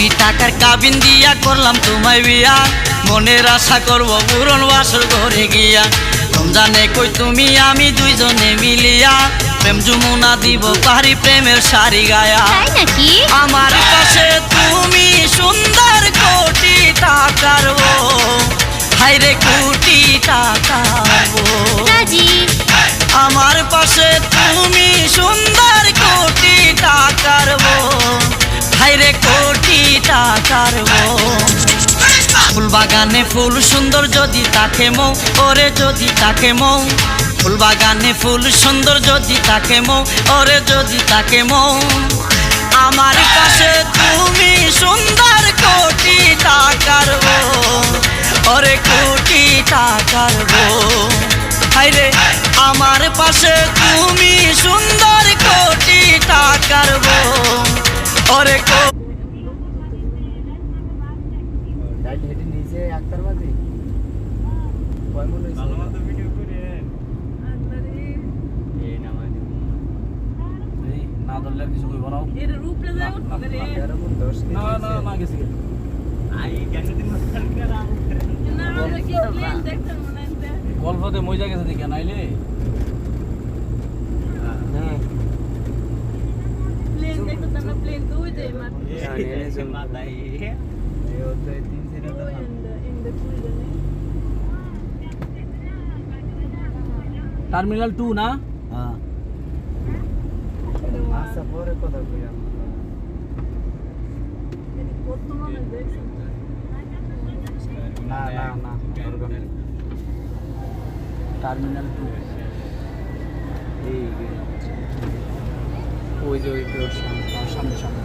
কোটি টাকার কাবিন দিয়া করলাম তোমায় বিয়া, মনের আশা করবো পূরণ বাসর ঘরে গিয়া। রমজানে কই তুমি আমি দুইজনে মিলিয়া, প্রেম যমুনা দিব পারি প্রেমের শাড়ি গায়া। আমার পাশে তুমি সুন্দর কোটি টাকার বউ, হাইরে কোটি টাকার বউ। আমার পাশে তুমি সুন্দর কোটি টাকার বউ, হাইরে কোটি টাকার বউ। ফুল বাগানে ফুল সুন্দর যদি তাকে মৌ, ওরে যদি তাকে মৌ। ফুল বাগানে ফুল সুন্দর যদি তাকে মৌ, ওরে যদি তাকে মৌ। আমার পাশে তুমি সুন্দর কোটি টাকার বউ, ওরে কোটি টাকার বউ। হাইরে আমার পাশে তুমি সুন্দর কোটি টাকার বউ, ওরে কিছু কইব না গেছি গল্পতে মজা গেছে দেখে নাইলে টার্মিনাল 2 না? হ্যাঁ আচ্ছা পরে কথা কই না টার্মিনাল 2 এই ওই যে ওই সামনে সামনে